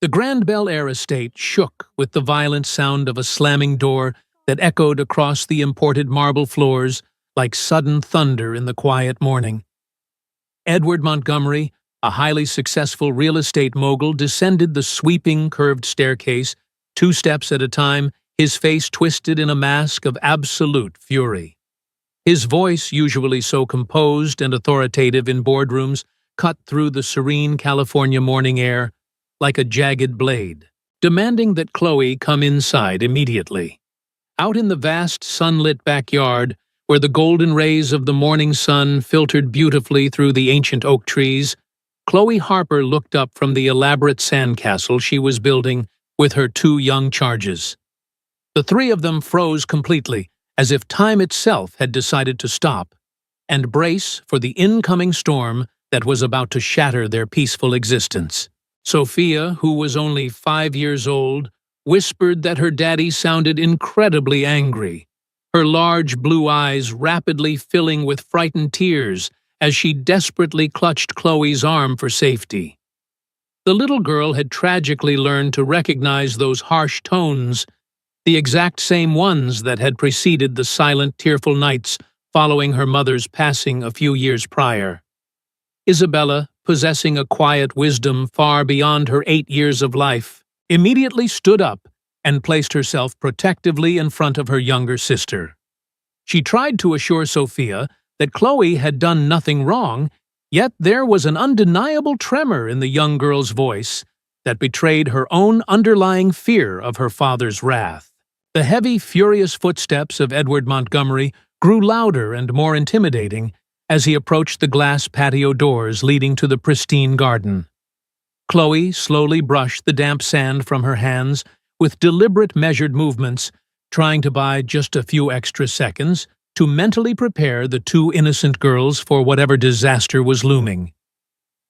The Grand Bel Air estate shook with the violent sound of a slamming door that echoed across the imported marble floors like sudden thunder in the quiet morning. Edward Montgomery, a highly successful real estate mogul, descended the sweeping, curved staircase, 2 steps at a time, his face twisted in a mask of absolute fury. His voice, usually so composed and authoritative in boardrooms, cut through the serene California morning air like a jagged blade, demanding that Chloe come inside immediately. Out in the vast, sunlit backyard, where the golden rays of the morning sun filtered beautifully through the ancient oak trees, Chloe Harper looked up from the elaborate sandcastle she was building with her 2 young charges. The 3 of them froze completely, as if time itself had decided to stop and brace for the incoming storm that was about to shatter their peaceful existence. Sophia, who was only 5 years old, whispered that her daddy sounded incredibly angry, her large blue eyes rapidly filling with frightened tears as she desperately clutched Chloe's arm for safety. The little girl had tragically learned to recognize those harsh tones, the exact same ones that had preceded the silent, tearful nights following her mother's passing a few years prior. Isabella, possessing a quiet wisdom far beyond her 8 years of life, immediately stood up and placed herself protectively in front of her younger sister. She tried to assure Sophia that Chloe had done nothing wrong, yet there was an undeniable tremor in the young girl's voice that betrayed her own underlying fear of her father's wrath. The heavy, furious footsteps of Edward Montgomery grew louder and more intimidating as he approached the glass patio doors leading to the pristine garden. Chloe slowly brushed the damp sand from her hands with deliberate, measured movements, trying to buy just a few extra seconds to mentally prepare the 2 innocent girls for whatever disaster was looming.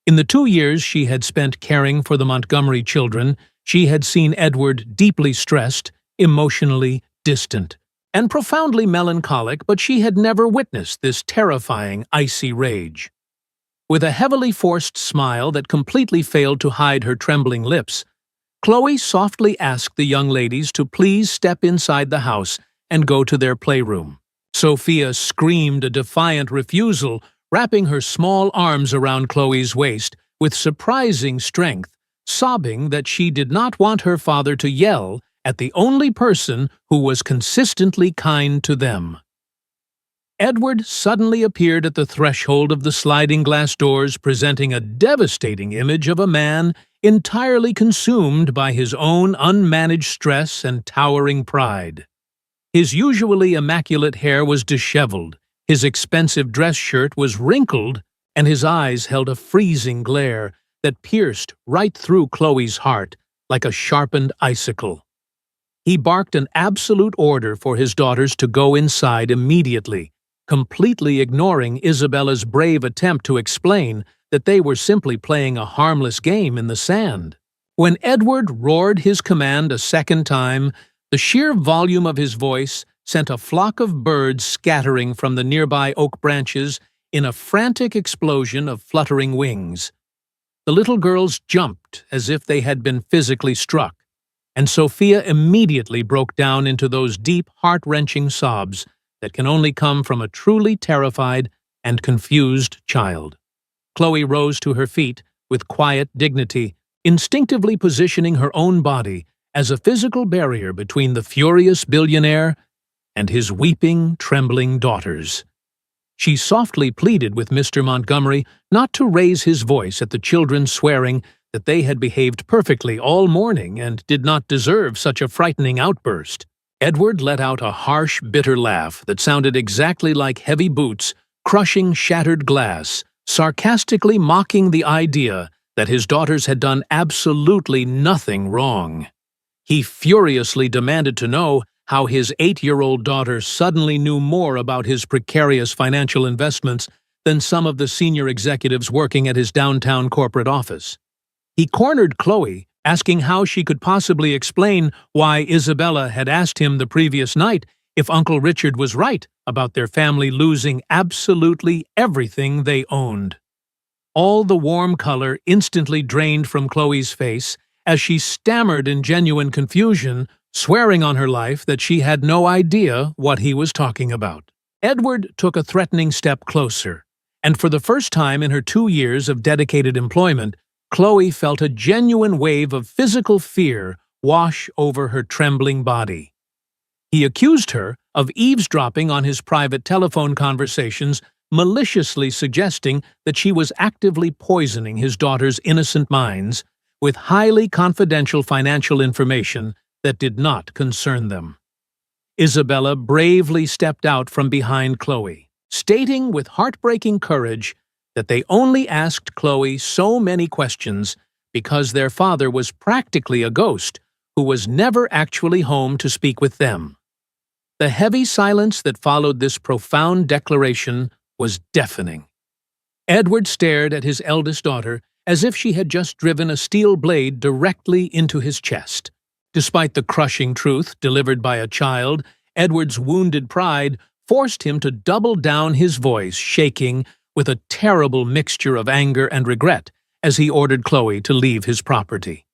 In the 2 years she had spent caring for the Montgomery children, she had seen Edward deeply stressed, emotionally distant, and profoundly melancholic, but she had never witnessed this terrifying, icy rage. With a heavily forced smile that completely failed to hide her trembling lips, Chloe softly asked the young ladies to please step inside the house and go to their playroom. Sophia screamed a defiant refusal, wrapping her small arms around Chloe's waist with surprising strength, sobbing that she did not want her father to yell at the only person who was consistently kind to them. Edward suddenly appeared at the threshold of the sliding glass doors, presenting a devastating image of a man entirely consumed by his own unmanaged stress and towering pride. His usually immaculate hair was disheveled, his expensive dress shirt was wrinkled, and his eyes held a freezing glare that pierced right through Chloe's heart like a sharpened icicle. He barked an absolute order for his daughters to go inside immediately, completely ignoring Isabella's brave attempt to explain that they were simply playing a harmless game in the sand. When Edward roared his command a second time, the sheer volume of his voice sent a flock of birds scattering from the nearby oak branches in a frantic explosion of fluttering wings. The little girls jumped as if they had been physically struck, and Sophia immediately broke down into those deep, heart-wrenching sobs that can only come from a truly terrified and confused child. Chloe rose to her feet with quiet dignity, instinctively positioning her own body as a physical barrier between the furious billionaire and his weeping, trembling daughters. She softly pleaded with Mr. Montgomery not to raise his voice at the children, swearing that they had behaved perfectly all morning and did not deserve such a frightening outburst. Edward let out a harsh, bitter laugh that sounded exactly like heavy boots crushing shattered glass, sarcastically mocking the idea that his daughters had done absolutely nothing wrong. He furiously demanded to know how his 8-year-old daughter suddenly knew more about his precarious financial investments than some of the senior executives working at his downtown corporate office. He cornered Chloe, asking how she could possibly explain why Isabella had asked him the previous night if Uncle Richard was right about their family losing absolutely everything they owned. All the warm color instantly drained from Chloe's face as she stammered in genuine confusion, swearing on her life that she had no idea what he was talking about. Edward took a threatening step closer, and for the first time in her 2 years of dedicated employment, Chloe felt a genuine wave of physical fear wash over her trembling body. He accused her of eavesdropping on his private telephone conversations, maliciously suggesting that she was actively poisoning his daughter's innocent minds with highly confidential financial information that did not concern them. Isabella bravely stepped out from behind Chloe, stating with heartbreaking courage that they only asked Chloe so many questions because their father was practically a ghost who was never actually home to speak with them. The heavy silence that followed this profound declaration was deafening. Edward stared at his eldest daughter as if she had just driven a steel blade directly into his chest. Despite the crushing truth delivered by a child, Edward's wounded pride forced him to double down, his voice shaking with a terrible mixture of anger and regret as he ordered Chloe to leave his property.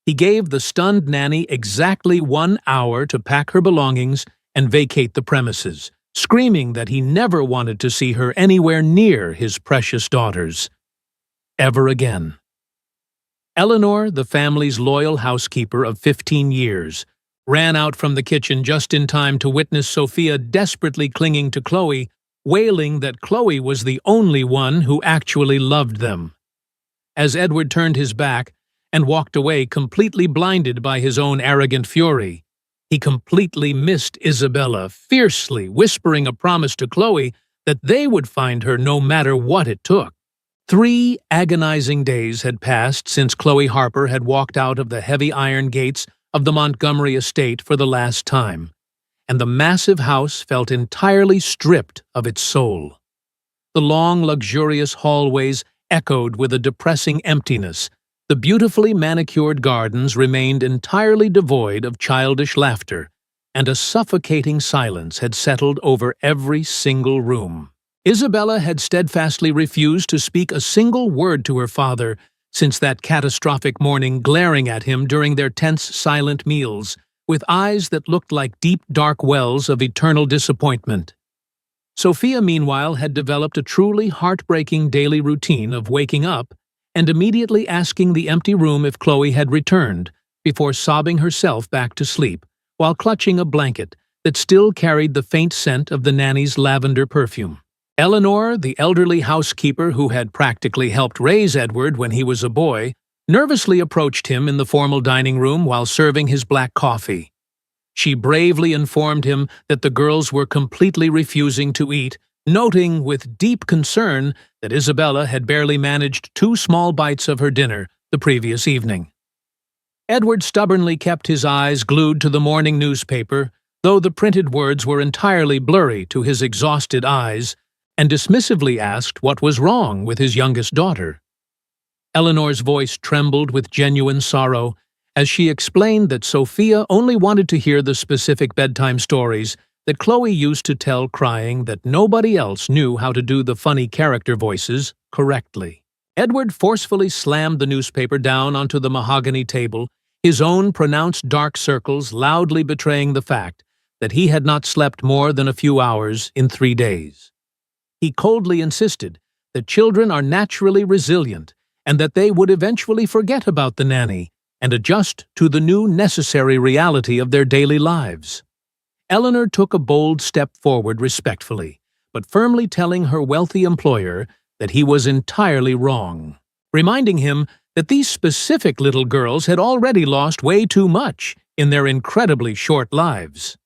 He gave the stunned nanny exactly 1 hour to pack her belongings and vacate the premises, screaming that he never wanted to see her anywhere near his precious daughters ever again. Eleanor, the family's loyal housekeeper of 15 years, ran out from the kitchen just in time to witness Sophia desperately clinging to Chloe, wailing that Chloe was the only one who actually loved them. As Edward turned his back and walked away completely blinded by his own arrogant fury, he completely missed Isabella, fiercely whispering a promise to Chloe that they would find her no matter what it took. 3 agonizing days had passed since Chloe Harper had walked out of the heavy iron gates of the Montgomery estate for the last time, and the massive house felt entirely stripped of its soul. The long, luxurious hallways echoed with a depressing emptiness. The beautifully manicured gardens remained entirely devoid of childish laughter, and a suffocating silence had settled over every single room. Isabella had steadfastly refused to speak a single word to her father since that catastrophic morning, glaring at him during their tense, silent meals, with eyes that looked like deep, dark wells of eternal disappointment. Sophia, meanwhile, had developed a truly heartbreaking daily routine of waking up and immediately asking the empty room if Chloe had returned, before sobbing herself back to sleep, while clutching a blanket that still carried the faint scent of the nanny's lavender perfume. Eleanor, the elderly housekeeper who had practically helped raise Edward when he was a boy, nervously approached him in the formal dining room while serving his black coffee. She bravely informed him that the girls were completely refusing to eat, noting with deep concern that Isabella had barely managed 2 small bites of her dinner the previous evening. Edward stubbornly kept his eyes glued to the morning newspaper, though the printed words were entirely blurry to his exhausted eyes, and dismissively asked what was wrong with his youngest daughter. Eleanor's voice trembled with genuine sorrow as she explained that Sophia only wanted to hear the specific bedtime stories that Chloe used to tell, crying that nobody else knew how to do the funny character voices correctly. Edward forcefully slammed the newspaper down onto the mahogany table, his own pronounced dark circles loudly betraying the fact that he had not slept more than a few hours in 3 days. He coldly insisted that children are naturally resilient and that they would eventually forget about the nanny and adjust to the new necessary reality of their daily lives. Eleanor took a bold step forward respectfully, but firmly telling her wealthy employer that he was entirely wrong, reminding him that these specific little girls had already lost way too much in their incredibly short lives.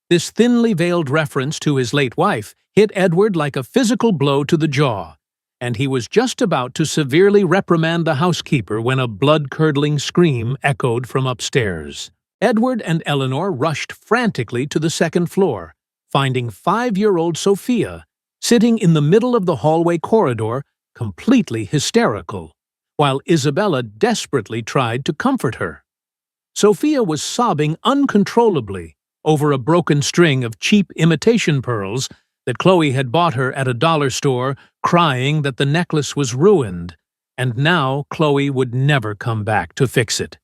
This thinly veiled reference to his late wife hit Edward like a physical blow to the jaw, and he was just about to severely reprimand the housekeeper when a blood-curdling scream echoed from upstairs. Edward and Eleanor rushed frantically to the 2nd floor, finding 5-year-old Sophia sitting in the middle of the hallway corridor, completely hysterical, while Isabella desperately tried to comfort her. Sophia was sobbing uncontrollably over a broken string of cheap imitation pearls that Chloe had bought her at a dollar store, crying that the necklace was ruined, and now Chloe would never come back to fix it.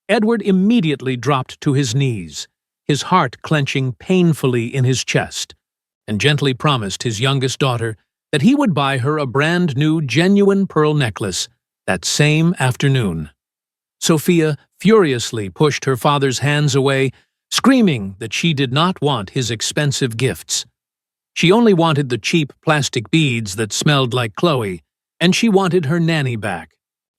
Edward immediately dropped to his knees, his heart clenching painfully in his chest, and gently promised his youngest daughter that he would buy her a brand new genuine pearl necklace that same afternoon. Sophia furiously pushed her father's hands away, screaming that she did not want his expensive gifts. She only wanted the cheap plastic beads that smelled like Chloe, and she wanted her nanny back.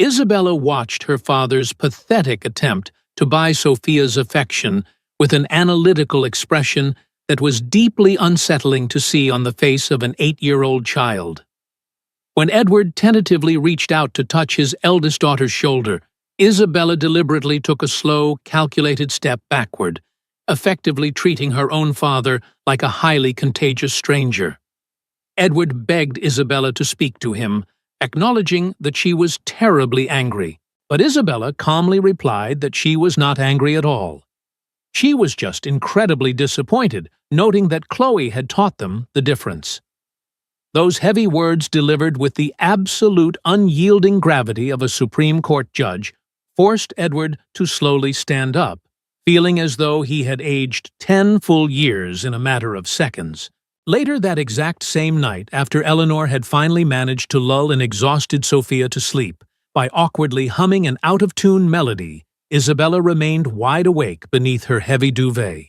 Isabella watched her father's pathetic attempt to buy Sophia's affection with an analytical expression that was deeply unsettling to see on the face of an 8-year-old child. When Edward tentatively reached out to touch his eldest daughter's shoulder, Isabella deliberately took a slow, calculated step backward, effectively treating her own father like a highly contagious stranger. Edward begged Isabella to speak to him, acknowledging that she was terribly angry, but Isabella calmly replied that she was not angry at all. She was just incredibly disappointed, noting that Chloe had taught them the difference. Those heavy words, delivered with the absolute unyielding gravity of a Supreme Court judge, forced Edward to slowly stand up, feeling as though he had aged 10 full years in a matter of seconds. Later that exact same night, after Eleanor had finally managed to lull an exhausted Sophia to sleep by awkwardly humming an out-of-tune melody, Isabella remained wide awake beneath her heavy duvet.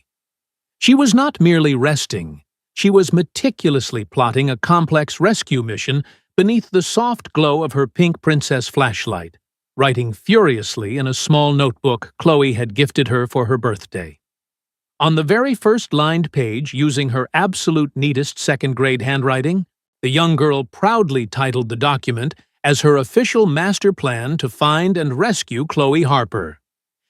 She was not merely resting. She was meticulously plotting a complex rescue mission beneath the soft glow of her pink princess flashlight, writing furiously in a small notebook Chloe had gifted her for her birthday. On the very first lined page, using her absolute neatest second-grade handwriting, the young girl proudly titled the document as her official master plan to find and rescue Chloe Harper.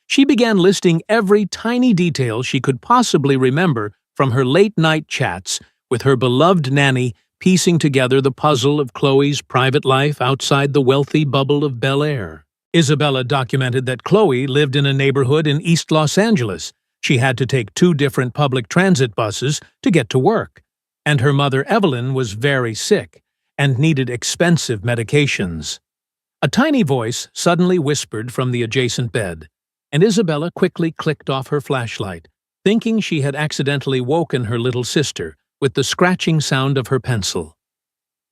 She began listing every tiny detail she could possibly remember from her late-night chats with her beloved nanny, piecing together the puzzle of Chloe's private life outside the wealthy bubble of Bel Air. Isabella documented that Chloe lived in a neighborhood in East Los Angeles. She had to take 2 different public transit buses to get to work, and her mother Evelyn was very sick and needed expensive medications. A tiny voice suddenly whispered from the adjacent bed, and Isabella quickly clicked off her flashlight, thinking she had accidentally woken her little sister with the scratching sound of her pencil.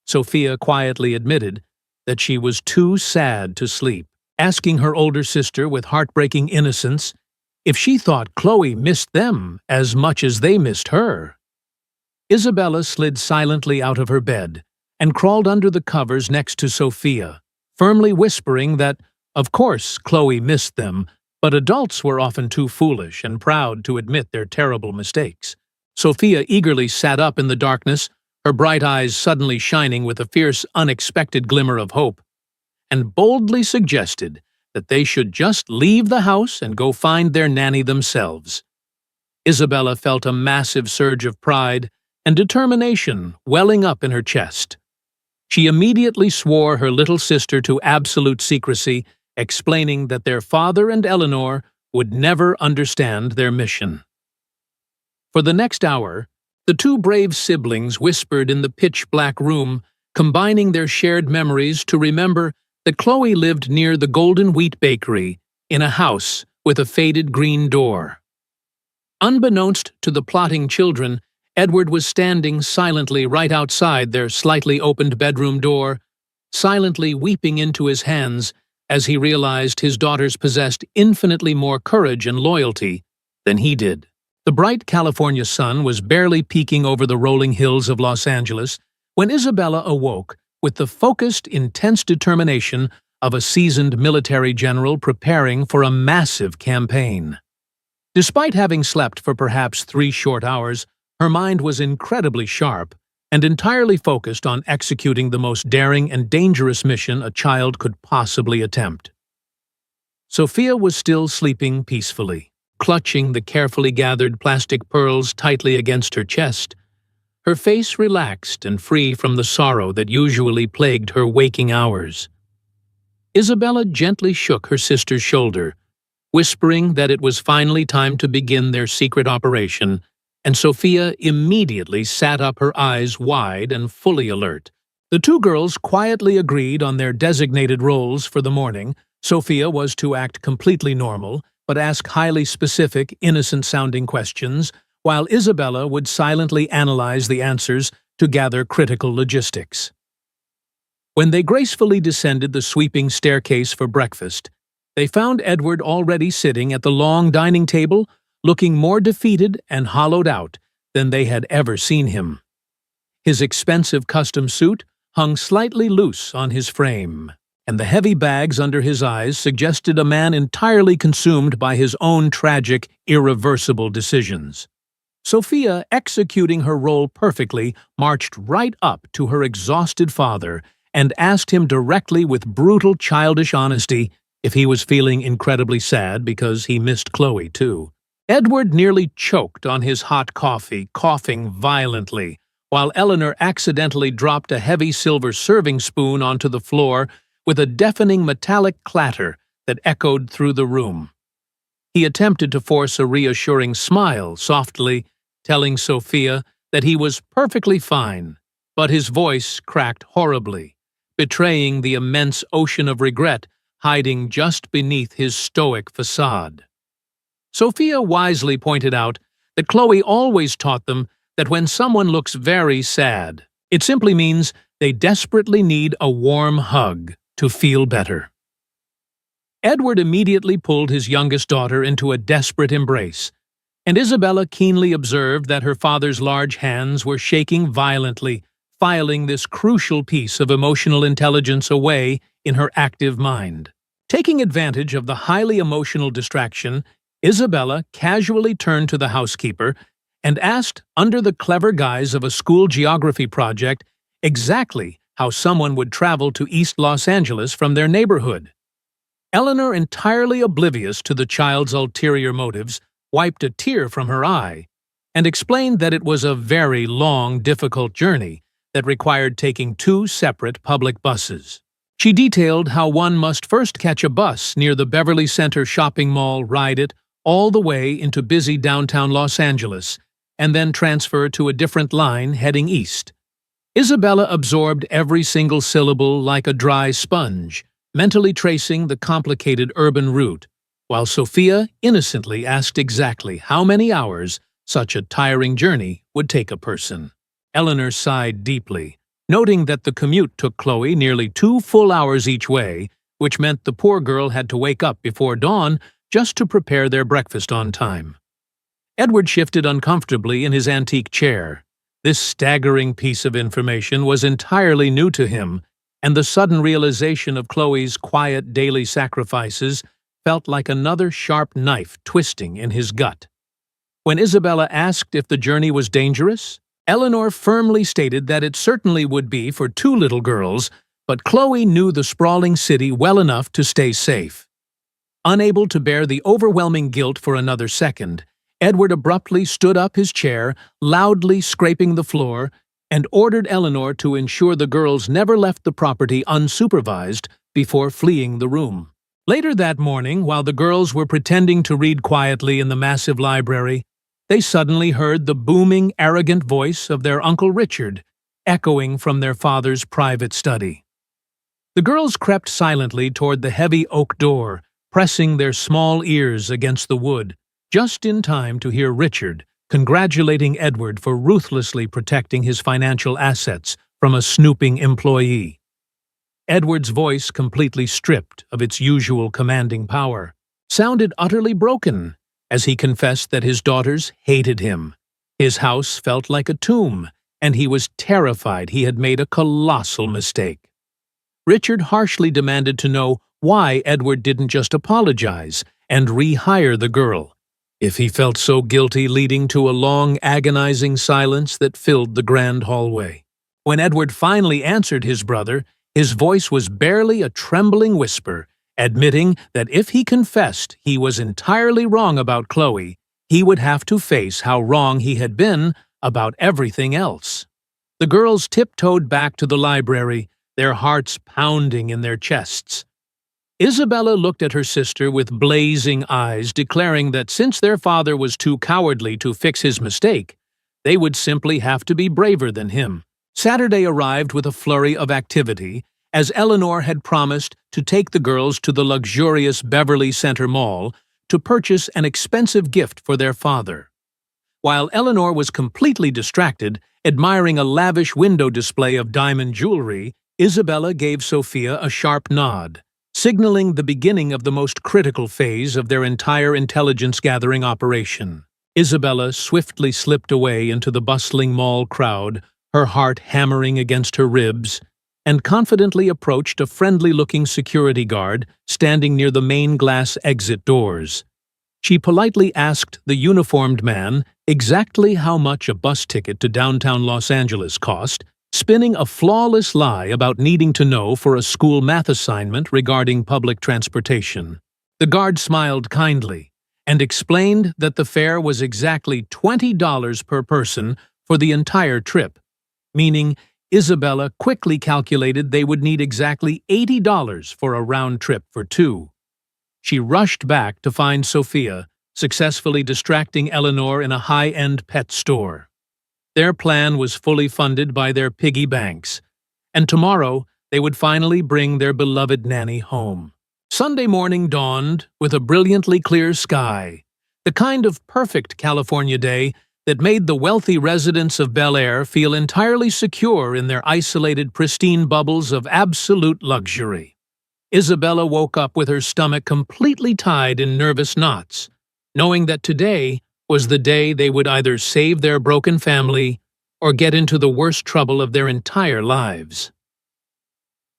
Sophia quietly admitted that she was too sad to sleep, asking her older sister with heartbreaking innocence if she thought Chloe missed them as much as they missed her. Isabella slid silently out of her bed and crawled under the covers next to Sophia, firmly whispering that, of course, Chloe missed them, but adults were often too foolish and proud to admit their terrible mistakes. Sophia eagerly sat up in the darkness, her bright eyes suddenly shining with a fierce, unexpected glimmer of hope, and boldly suggested that they should just leave the house and go find their nanny themselves. Isabella felt a massive surge of pride and determination welling up in her chest. She immediately swore her little sister to absolute secrecy, explaining that their father and Eleanor would never understand their mission. For the next hour, the 2 brave siblings whispered in the pitch-black room, combining their shared memories to remember that Chloe lived near the Golden Wheat Bakery in a house with a faded green door. Unbeknownst to the plotting children, Edward was standing silently right outside their slightly opened bedroom door, silently weeping into his hands as he realized his daughters possessed infinitely more courage and loyalty than he did. The bright California sun was barely peeking over the rolling hills of Los Angeles when Isabella awoke with the focused, intense determination of a seasoned military general preparing for a massive campaign. Despite having slept for perhaps 3 short hours, her mind was incredibly sharp and entirely focused on executing the most daring and dangerous mission a child could possibly attempt. Sophia was still sleeping peacefully, clutching the carefully gathered plastic pearls tightly against her chest, her face relaxed and free from the sorrow that usually plagued her waking hours. Isabella gently shook her sister's shoulder, whispering that it was finally time to begin their secret operation, and Sophia immediately sat up, her eyes wide and fully alert. The 2 girls quietly agreed on their designated roles for the morning. Sophia was to act completely normal, but ask highly specific, innocent-sounding questions, while Isabella would silently analyze the answers to gather critical logistics. When they gracefully descended the sweeping staircase for breakfast, they found Edward already sitting at the long dining table, looking more defeated and hollowed out than they had ever seen him. His expensive custom suit hung slightly loose on his frame, and the heavy bags under his eyes suggested a man entirely consumed by his own tragic, irreversible decisions. Sophia, executing her role perfectly, marched right up to her exhausted father and asked him directly with brutal childish honesty if he was feeling incredibly sad because he missed Chloe too. Edward nearly choked on his hot coffee, coughing violently, while Eleanor accidentally dropped a heavy silver serving spoon onto the floor with a deafening metallic clatter that echoed through the room. He attempted to force a reassuring smile softly, telling Sophia that he was perfectly fine, but his voice cracked horribly, betraying the immense ocean of regret hiding just beneath his stoic facade. Sophia wisely pointed out that Chloe always taught them that when someone looks very sad, it simply means they desperately need a warm hug to feel better. Edward immediately pulled his youngest daughter into a desperate embrace, and Isabella keenly observed that her father's large hands were shaking violently, filing this crucial piece of emotional intelligence away in her active mind. Taking advantage of the highly emotional distraction, Isabella casually turned to the housekeeper and asked, under the clever guise of a school geography project, exactly how someone would travel to East Los Angeles from their neighborhood. Eleanor, entirely oblivious to the child's ulterior motives, wiped a tear from her eye and explained that it was a very long, difficult journey that required taking 2 separate public buses. She detailed how one must first catch a bus near the Beverly Center shopping mall, ride it all the way into busy downtown Los Angeles, and then transfer to a different line heading east. Isabella absorbed every single syllable like a dry sponge, mentally tracing the complicated urban route, while Sophia innocently asked exactly how many hours such a tiring journey would take a person. Eleanor sighed deeply, noting that the commute took Chloe nearly 2 full hours each way, which meant the poor girl had to wake up before dawn just to prepare their breakfast on time. Edward shifted uncomfortably in his antique chair. This staggering piece of information was entirely new to him, and the sudden realization of Chloe's quiet daily sacrifices felt like another sharp knife twisting in his gut. When Isabella asked if the journey was dangerous, Eleanor firmly stated that it certainly would be for 2 little girls, but Chloe knew the sprawling city well enough to stay safe. Unable to bear the overwhelming guilt for another second, Edward abruptly stood up his chair, loudly scraping the floor, and ordered Eleanor to ensure the girls never left the property unsupervised before fleeing the room. Later that morning, while the girls were pretending to read quietly in the massive library, they suddenly heard the booming, arrogant voice of their Uncle Richard, echoing from their father's private study. The girls crept silently toward the heavy oak door, pressing their small ears against the wood, just in time to hear Richard congratulating Edward for ruthlessly protecting his financial assets from a snooping employee. Edward's voice, completely stripped of its usual commanding power, sounded utterly broken as he confessed that his daughters hated him. His house felt like a tomb, and he was terrified he had made a colossal mistake. Richard harshly demanded to know why Edward didn't just apologize and rehire the girl, if he felt so guilty, leading to a long, agonizing silence that filled the grand hallway. When Edward finally answered his brother, his voice was barely a trembling whisper, admitting that if he confessed he was entirely wrong about Chloe, he would have to face how wrong he had been about everything else. The girls tiptoed back to the library, their hearts pounding in their chests. Isabella looked at her sister with blazing eyes, declaring that since their father was too cowardly to fix his mistake, they would simply have to be braver than him. Saturday arrived with a flurry of activity, as Eleanor had promised to take the girls to the luxurious Beverly Center Mall to to purchase an expensive gift for their father. While Eleanor was completely distracted, admiring a lavish window display of diamond jewelry, Isabella gave Sophia a sharp nod, signaling the beginning of the most critical phase of their entire intelligence-gathering operation. Isabella swiftly slipped away into the bustling mall crowd, her heart hammering against her ribs, and confidently approached a friendly-looking security guard standing near the main glass exit doors. She politely asked the uniformed man exactly how much a bus ticket to downtown Los Angeles cost, spinning a flawless lie about needing to know for a school math assignment regarding public transportation. The guard smiled kindly and explained that the fare was exactly $20 per person for the entire trip, meaning Isabella quickly calculated they would need exactly $80 for a round trip for two. She rushed back to find Sophia, successfully distracting Eleanor in a high-end pet store. Their plan was fully funded by their piggy banks, and tomorrow they would finally bring their beloved Nanny home. Sunday morning dawned with a brilliantly clear sky, the kind of perfect California day that made the wealthy residents of Bel Air feel entirely secure in their isolated, pristine bubbles of absolute luxury. Isabella woke up with her stomach completely tied in nervous knots, knowing that today was the day they would either save their broken family or get into the worst trouble of their entire lives.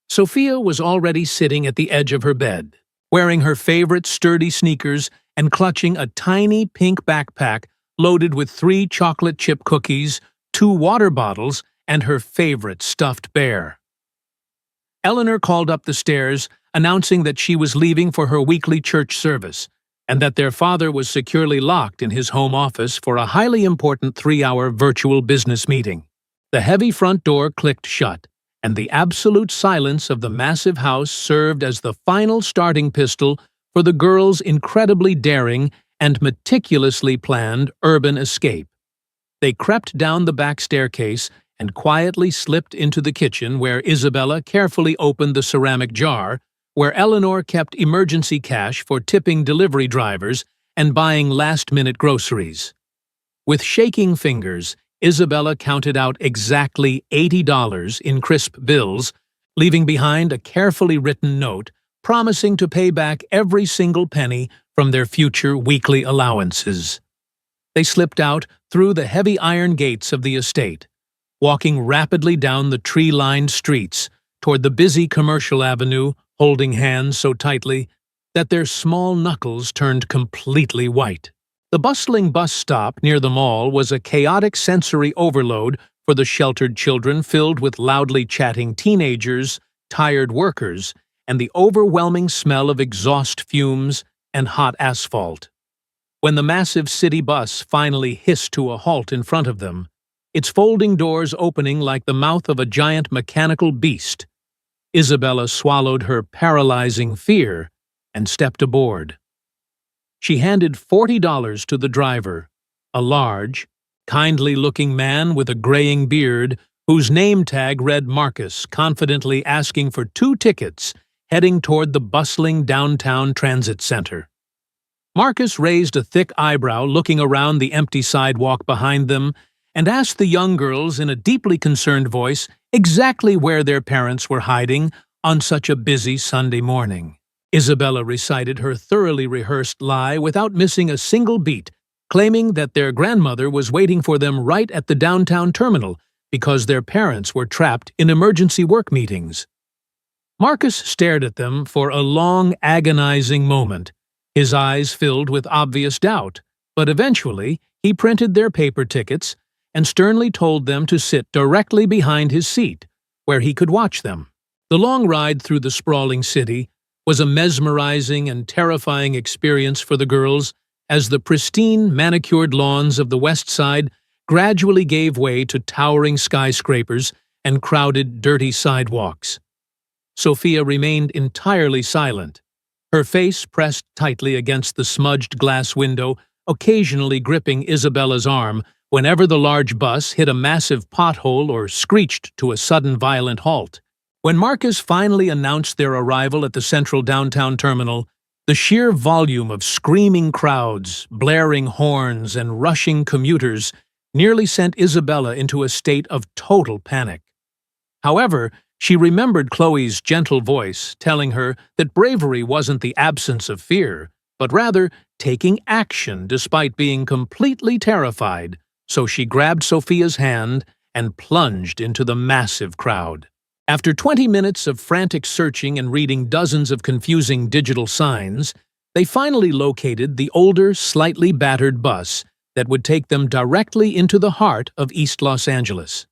Sophia was already sitting at the edge of her bed, wearing her favorite sturdy sneakers and clutching a tiny pink backpack loaded with 3 chocolate chip cookies, 2 water bottles, and her favorite stuffed bear. Eleanor called up the stairs, announcing that she was leaving for her weekly church service, and that their father was securely locked in his home office for a highly important 3-hour virtual business meeting. The heavy front door clicked shut, and the absolute silence of the massive house served as the final starting pistol for the girls' incredibly daring and meticulously planned urban escape. They crept down the back staircase and quietly slipped into the kitchen, where Isabella carefully opened the ceramic jar, where Eleanor kept emergency cash for tipping delivery drivers and buying last-minute groceries. With shaking fingers, Isabella counted out exactly $80 in crisp bills, leaving behind a carefully written note promising to pay back every single penny from their future weekly allowances. They slipped out through the heavy iron gates of the estate, walking rapidly down the tree-lined streets toward the busy commercial avenue, holding hands so tightly that their small knuckles turned completely white. The bustling bus stop near the mall was a chaotic sensory overload for the sheltered children, filled with loudly chatting teenagers, tired workers, and the overwhelming smell of exhaust fumes and hot asphalt. When the massive city bus finally hissed to a halt in front of them, its folding doors opening like the mouth of a giant mechanical beast, Isabella swallowed her paralyzing fear and stepped aboard. She handed $40 to the driver, a large, kindly-looking man with a graying beard whose name tag read Marcus, confidently asking for 2 tickets heading toward the bustling downtown transit center. Marcus raised a thick eyebrow, looking around the empty sidewalk behind them, and asked the young girls in a deeply concerned voice exactly where their parents were hiding on such a busy Sunday morning. Isabella recited her thoroughly rehearsed lie without missing a single beat, claiming that their grandmother was waiting for them right at the downtown terminal because their parents were trapped in emergency work meetings. Marcus stared at them for a long, agonizing moment, his eyes filled with obvious doubt, but eventually he printed their paper tickets and sternly told them to sit directly behind his seat, where he could watch them. The long ride through the sprawling city was a mesmerizing and terrifying experience for the girls, as the pristine, manicured lawns of the West Side gradually gave way to towering skyscrapers and crowded, dirty sidewalks. Sophia remained entirely silent, her face pressed tightly against the smudged glass window, occasionally gripping Isabella's arm whenever the large bus hit a massive pothole or screeched to a sudden violent halt. When Marcus finally announced their arrival at the central downtown terminal, The sheer volume of screaming crowds, blaring horns, and rushing commuters nearly sent Isabella into a state of total panic. However, she remembered Chloe's gentle voice telling her that bravery wasn't the absence of fear, but rather taking action despite being completely terrified, so she grabbed Sophia's hand and plunged into the massive crowd. After 20 minutes of frantic searching and reading dozens of confusing digital signs, they finally located the older, slightly battered bus that would take them directly into the heart of East Los Angeles.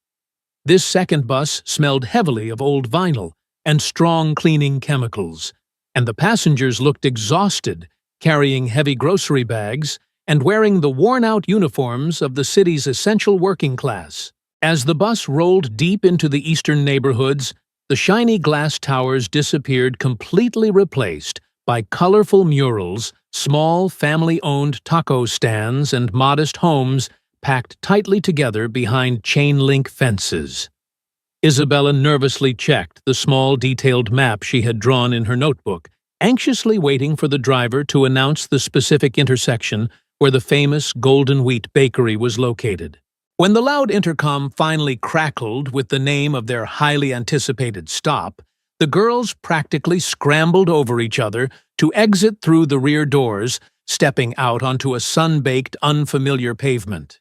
This second bus smelled heavily of old vinyl and strong cleaning chemicals, and the passengers looked exhausted, carrying heavy grocery bags and wearing the worn-out uniforms of the city's essential working class. As the bus rolled deep into the eastern neighborhoods, the shiny glass towers disappeared, completely replaced by colorful murals, small family-owned taco stands, and modest homes packed tightly together behind chain-link fences. Isabella nervously checked the small detailed map she had drawn in her notebook, anxiously waiting for the driver to announce the specific intersection where the famous Golden Wheat Bakery was located. When the loud intercom finally crackled with the name of their highly anticipated stop, the girls practically scrambled over each other to exit through the rear doors, stepping out onto a sun-baked, unfamiliar pavement.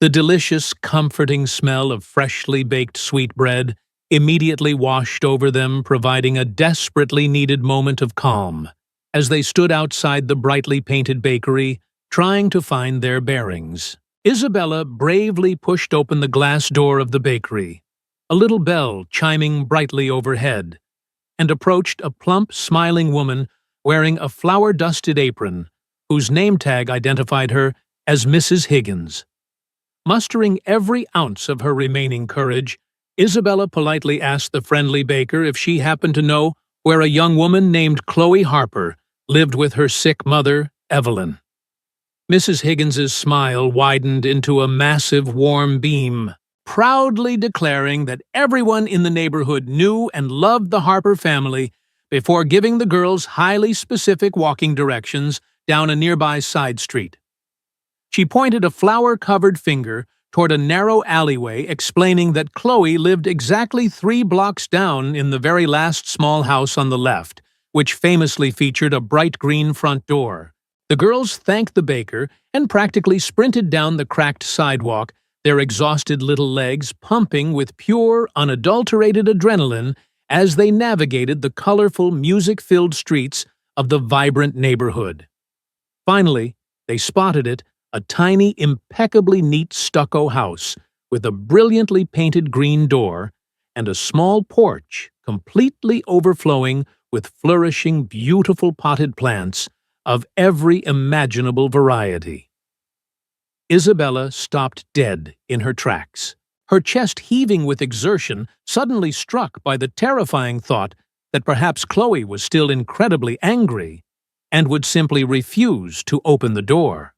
The delicious, comforting smell of freshly baked sweetbread immediately washed over them, providing a desperately needed moment of calm as they stood outside the brightly painted bakery, trying to find their bearings. Isabella bravely pushed open the glass door of the bakery, a little bell chiming brightly overhead, and approached a plump, smiling woman wearing a flour-dusted apron, whose name tag identified her as Mrs. Higgins. Mustering every ounce of her remaining courage, Isabella politely asked the friendly baker if she happened to know where a young woman named Chloe Harper lived with her sick mother, Evelyn. Mrs. Higgins's smile widened into a massive, warm beam, proudly declaring that everyone in the neighborhood knew and loved the Harper family before giving the girls highly specific walking directions down a nearby side street. She pointed a flour-covered finger toward a narrow alleyway, explaining that Chloe lived exactly 3 blocks down in the very last small house on the left, which famously featured a bright green front door. The girls thanked the baker and practically sprinted down the cracked sidewalk, their exhausted little legs pumping with pure, unadulterated adrenaline as they navigated the colorful, music-filled streets of the vibrant neighborhood. Finally, they spotted it, a tiny, impeccably neat stucco house with a brilliantly painted green door and a small porch completely overflowing with flourishing, beautiful potted plants of every imaginable variety. Isabella stopped dead in her tracks, her chest heaving with exertion, suddenly struck by the terrifying thought that perhaps Chloe was still incredibly angry and would simply refuse to open the door.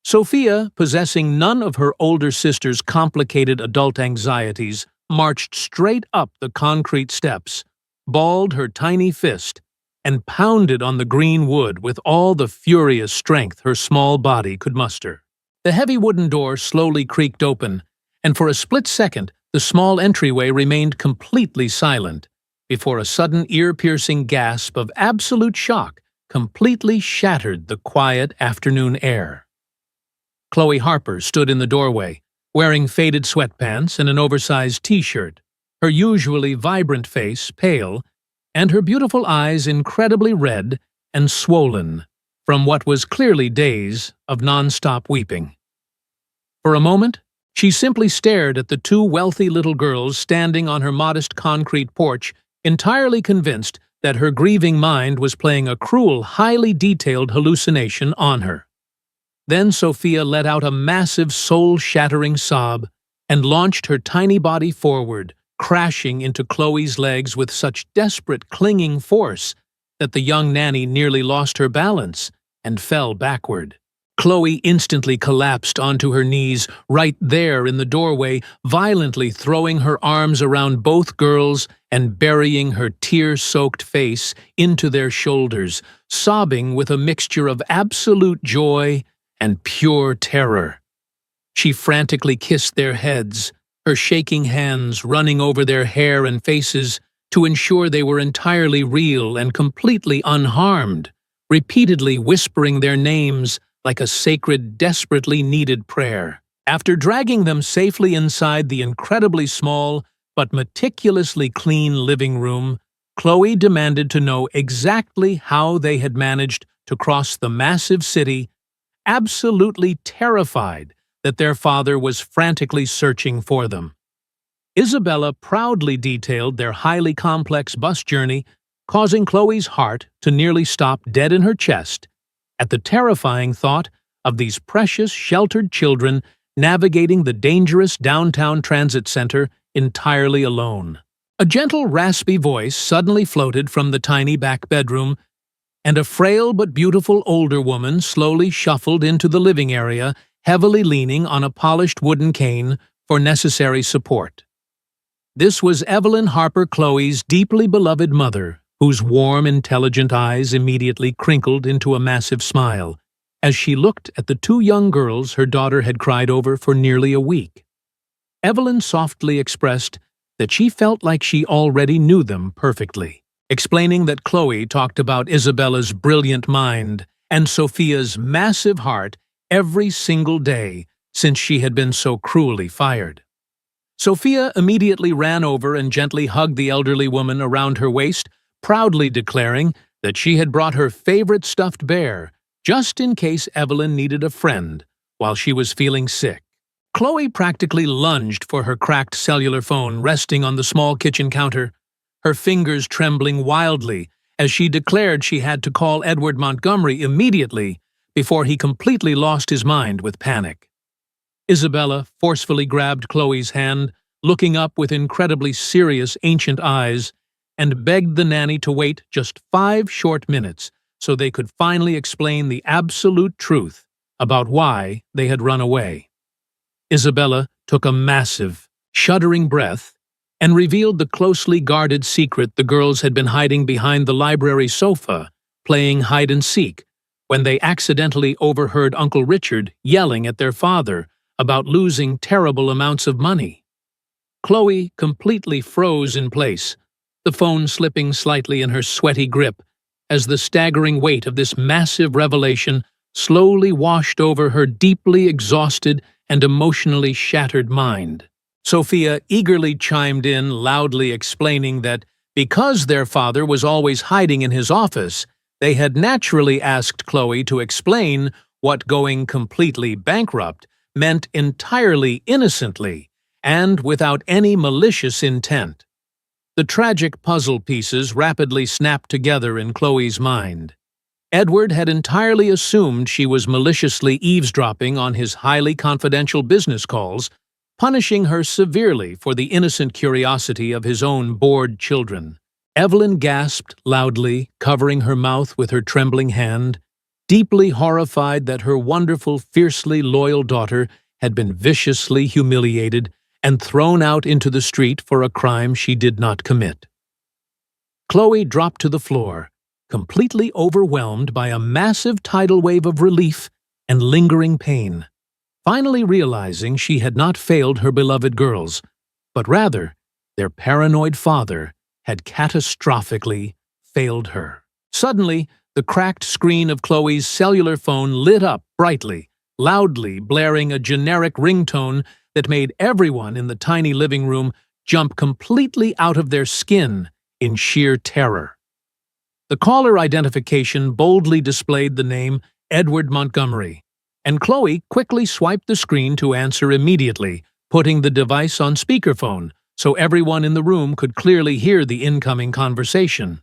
Sophia, possessing none of her older sister's complicated adult anxieties, marched straight up the concrete steps, balled her tiny fist, and pounded on the green wood with all the furious strength her small body could muster. The heavy wooden door slowly creaked open, and for a split second the small entryway remained completely silent, before a sudden ear-piercing gasp of absolute shock completely shattered the quiet afternoon air. Chloe Harper stood in the doorway, wearing faded sweatpants and an oversized t-shirt, her usually vibrant face pale, and her beautiful eyes incredibly red and swollen from what was clearly days of non-stop weeping. For a moment, she simply stared at the 2 wealthy little girls standing on her modest concrete porch, entirely convinced that her grieving mind was playing a cruel, highly detailed hallucination on her. Then Sophia let out a massive, soul-shattering sob and launched her tiny body forward, crashing into Chloe's legs with such desperate, clinging force that the young nanny nearly lost her balance and fell backward. Chloe instantly collapsed onto her knees right there in the doorway, violently throwing her arms around both girls and burying her tear-soaked face into their shoulders, sobbing with a mixture of absolute joy and pure terror. She frantically kissed their heads, her shaking hands running over their hair and faces to ensure they were entirely real and completely unharmed, repeatedly whispering their names like a sacred, desperately needed prayer. After dragging them safely inside the incredibly small but meticulously clean living room, Chloe demanded to know exactly how they had managed to cross the massive city, absolutely terrified that their father was frantically searching for them. Isabella proudly detailed their highly complex bus journey, causing Chloe's heart to nearly stop dead in her chest at the terrifying thought of these precious, sheltered children navigating the dangerous downtown transit center entirely alone. A gentle, raspy voice suddenly floated from the tiny back bedroom, and a frail but beautiful older woman slowly shuffled into the living area, heavily leaning on a polished wooden cane for necessary support. This was Evelyn Harper Chloe's deeply beloved mother, whose warm, intelligent eyes immediately crinkled into a massive smile as she looked at the two young girls her daughter had cried over for nearly a week. Evelyn softly expressed that she felt like she already knew them perfectly, explaining that Chloe talked about Isabella's brilliant mind and Sophia's massive heart every single day since she had been so cruelly fired. Sophia immediately ran over and gently hugged the elderly woman around her waist, proudly declaring that she had brought her favorite stuffed bear just in case Evelyn needed a friend while she was feeling sick. Chloe practically lunged for her cracked cellular phone resting on the small kitchen counter, her fingers trembling wildly as she declared she had to call Edward Montgomery immediately before he completely lost his mind with panic. Isabella forcefully grabbed Chloe's hand, looking up with incredibly serious ancient eyes, and begged the nanny to wait just 5 short minutes so they could finally explain the absolute truth about why they had run away. Isabella took a massive, shuddering breath and revealed the closely guarded secret the girls had been hiding behind the library sofa, playing hide-and-seek, when they accidentally overheard Uncle Richard yelling at their father about losing terrible amounts of money. Chloe completely froze in place, the phone slipping slightly in her sweaty grip as the staggering weight of this massive revelation slowly washed over her deeply exhausted and emotionally shattered mind. Sophia eagerly chimed in, loudly explaining that because their father was always hiding in his office, they had naturally asked Chloe to explain what going completely bankrupt meant entirely innocently and without any malicious intent. The tragic puzzle pieces rapidly snapped together in Chloe's mind. Edward had entirely assumed she was maliciously eavesdropping on his highly confidential business calls, punishing her severely for the innocent curiosity of his own bored children. Evelyn gasped loudly, covering her mouth with her trembling hand, deeply horrified that her wonderful, fiercely loyal daughter had been viciously humiliated and thrown out into the street for a crime she did not commit. Chloe dropped to the floor, completely overwhelmed by a massive tidal wave of relief and lingering pain, finally realizing she had not failed her beloved girls, but rather their paranoid father had catastrophically failed her. Suddenly, the cracked screen of Chloe's cellular phone lit up brightly, loudly blaring a generic ringtone that made everyone in the tiny living room jump completely out of their skin in sheer terror. The caller identification boldly displayed the name Edward Montgomery, and Chloe quickly swiped the screen to answer immediately, putting the device on speakerphone so everyone in the room could clearly hear the incoming conversation.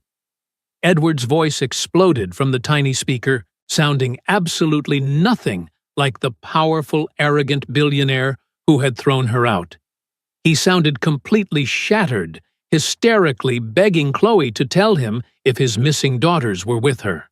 Edward's voice exploded from the tiny speaker, sounding absolutely nothing like the powerful, arrogant billionaire who had thrown her out. He sounded completely shattered, hysterically begging Chloe to tell him if his missing daughters were with her.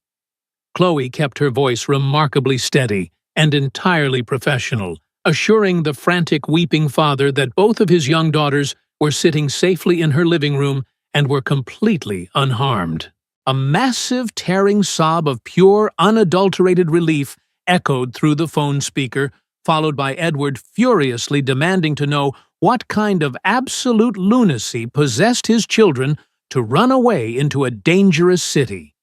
Chloe kept her voice remarkably steady, and entirely professional, assuring the frantic, weeping father that both of his young daughters were sitting safely in her living room and were completely unharmed. A massive, tearing sob of pure, unadulterated relief echoed through the phone speaker, followed by Edward furiously demanding to know what kind of absolute lunacy possessed his children to run away into a dangerous city.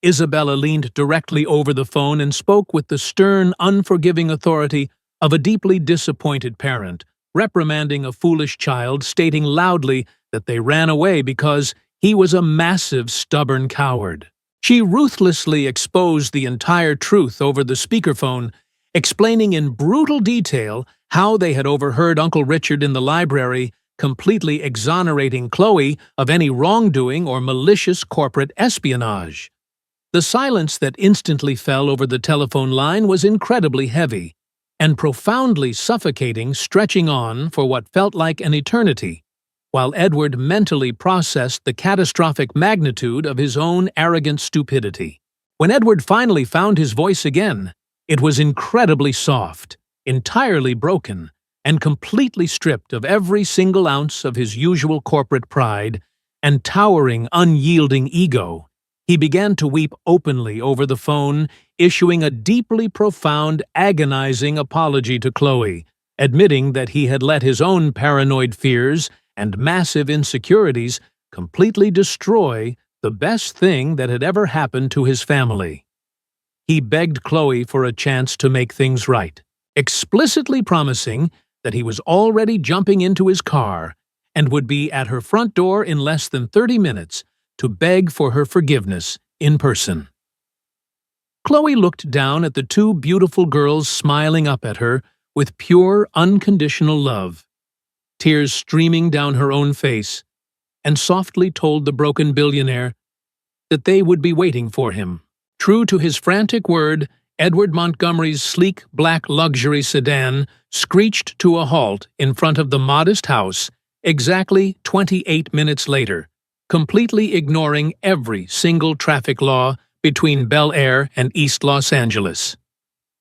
Isabella leaned directly over the phone and spoke with the stern, unforgiving authority of a deeply disappointed parent, reprimanding a foolish child, stating loudly that they ran away because he was a massive, stubborn coward. She ruthlessly exposed the entire truth over the speakerphone, explaining in brutal detail how they had overheard Uncle Richard in the library, completely exonerating Chloe of any wrongdoing or malicious corporate espionage. The silence that instantly fell over the telephone line was incredibly heavy and profoundly suffocating, stretching on for what felt like an eternity, while Edward mentally processed the catastrophic magnitude of his own arrogant stupidity. When Edward finally found his voice again, it was incredibly soft, entirely broken, and completely stripped of every single ounce of his usual corporate pride and towering, unyielding ego. He began to weep openly over the phone, issuing a deeply profound, agonizing apology to Chloe, admitting that he had let his own paranoid fears and massive insecurities completely destroy the best thing that had ever happened to his family. He begged Chloe for a chance to make things right, explicitly promising that he was already jumping into his car and would be at her front door in less than 30 minutes to beg for her forgiveness in person. Chloe looked down at the two beautiful girls smiling up at her with pure, unconditional love, tears streaming down her own face, and softly told the broken billionaire that they would be waiting for him. True to his frantic word, Edward Montgomery's sleek black luxury sedan screeched to a halt in front of the modest house exactly 28 minutes later, completely ignoring every single traffic law between Bel Air and East Los Angeles.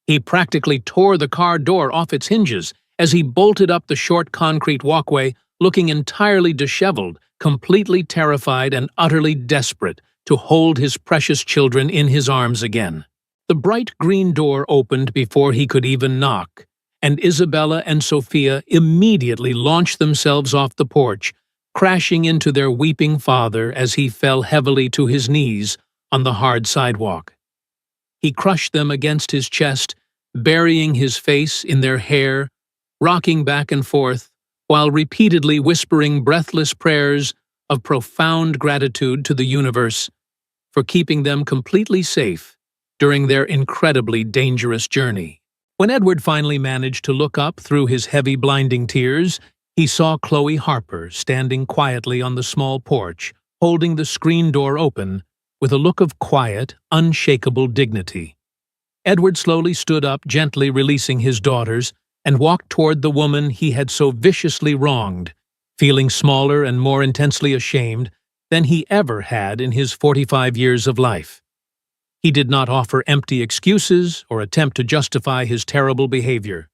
He practically tore the car door off its hinges as he bolted up the short concrete walkway, looking entirely disheveled, completely terrified and utterly desperate to hold his precious children in his arms again. The bright green door opened before he could even knock, and Isabella and Sophia immediately launched themselves off the porch, crashing into their weeping father as he fell heavily to his knees on the hard sidewalk. He crushed them against his chest, burying his face in their hair, rocking back and forth, while repeatedly whispering breathless prayers of profound gratitude to the universe for keeping them completely safe during their incredibly dangerous journey. When Edward finally managed to look up through his heavy, blinding tears, he saw Chloe Harper standing quietly on the small porch, holding the screen door open, with a look of quiet, unshakable dignity. Edward slowly stood up, gently releasing his daughters, and walked toward the woman he had so viciously wronged, feeling smaller and more intensely ashamed than he ever had in his 45 years of life. He did not offer empty excuses or attempt to justify his terrible behavior.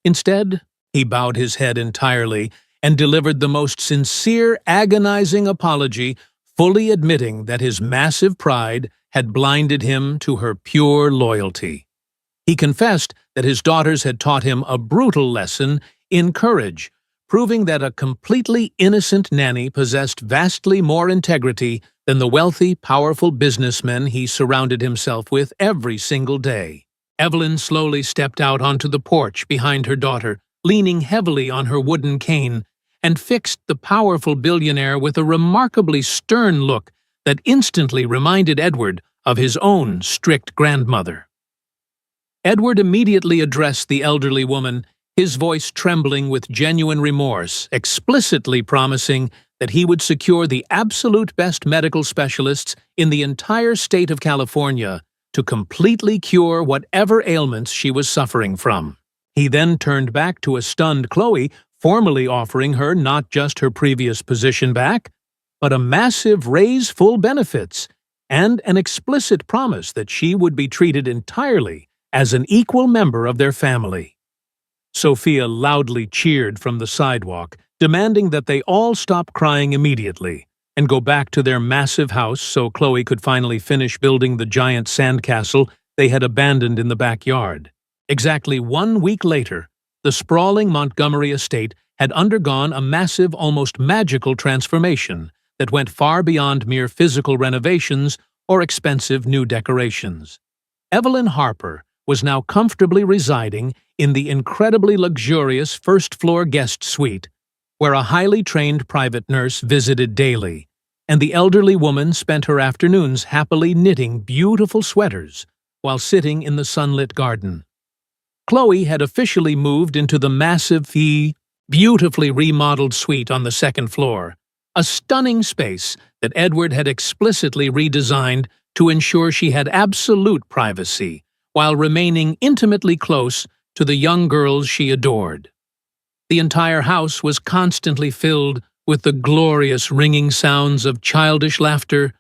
Instead, he bowed his head entirely and delivered the most sincere, agonizing apology, fully admitting that his massive pride had blinded him to her pure loyalty. He confessed that his daughters had taught him a brutal lesson in courage, proving that a completely innocent Nanny possessed vastly more integrity than the wealthy, powerful businessmen he surrounded himself with every single day. Evelyn slowly stepped out onto the porch behind her daughter, leaning heavily on her wooden cane, and fixed the powerful billionaire with a remarkably stern look that instantly reminded Edward of his own strict grandmother. Edward immediately addressed the elderly woman, his voice trembling with genuine remorse, explicitly promising that he would secure the absolute best medical specialists in the entire state of California to completely cure whatever ailments she was suffering from. He then turned back to a stunned Chloe, formally offering her not just her previous position back, but a massive raise, full benefits, and an explicit promise that she would be treated entirely as an equal member of their family. Sophia loudly cheered from the sidewalk, demanding that they all stop crying immediately and go back to their massive house so Chloe could finally finish building the giant sandcastle they had abandoned in the backyard. Exactly 1 week later, the sprawling Montgomery estate had undergone a massive, almost magical transformation that went far beyond mere physical renovations or expensive new decorations. Evelyn Harper was now comfortably residing in the incredibly luxurious first-floor guest suite, where a highly trained private nurse visited daily, and the elderly woman spent her afternoons happily knitting beautiful sweaters while sitting in the sunlit garden. Chloe had officially moved into the massive, beautifully remodeled suite on the second floor, a stunning space that Edward had explicitly redesigned to ensure she had absolute privacy while remaining intimately close to the young girls she adored. The entire house was constantly filled with the glorious ringing sounds of childish laughter,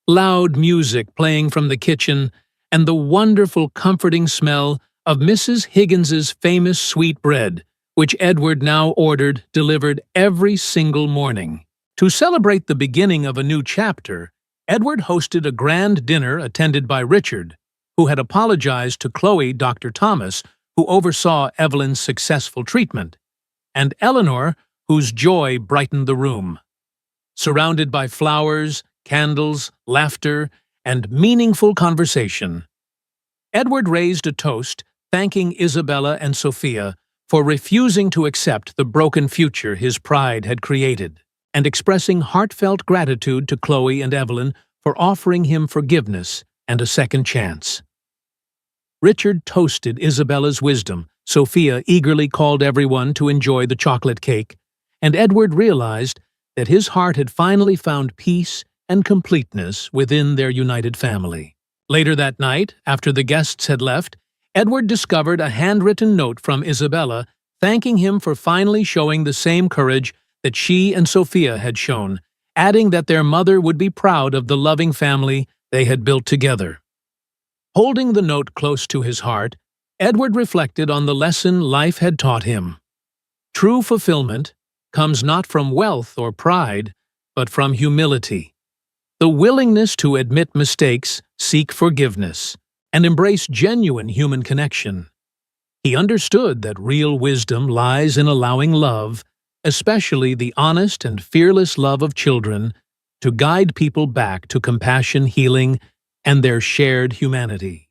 loud music playing from the kitchen, and the wonderful comforting smell of Mrs. Higgins's famous sweet bread, which Edward now ordered delivered every single morning. To celebrate the beginning of a new chapter, Edward hosted a grand dinner attended by Richard, who had apologized to Chloe, Dr. Thomas, who oversaw Evelyn's successful treatment, and Eleanor, whose joy brightened the room. Surrounded by flowers, candles, laughter, and meaningful conversation, Edward raised a toast thanking Isabella and Sophia for refusing to accept the broken future his pride had created, and expressing heartfelt gratitude to Chloe and Evelyn for offering him forgiveness and a second chance. Richard toasted Isabella's wisdom, Sophia eagerly called everyone to enjoy the chocolate cake, and Edward realized that his heart had finally found peace and completeness within their united family. Later that night, after the guests had left, Edward discovered a handwritten note from Isabella thanking him for finally showing the same courage that she and Sophia had shown, adding that their mother would be proud of the loving family they had built together. Holding the note close to his heart, Edward reflected on the lesson life had taught him. True fulfillment comes not from wealth or pride, but from humility. The willingness to admit mistakes, seek forgiveness, and embrace genuine human connection. He understood that real wisdom lies in allowing love, especially the honest and fearless love of children, to guide people back to compassion, healing, and their shared humanity.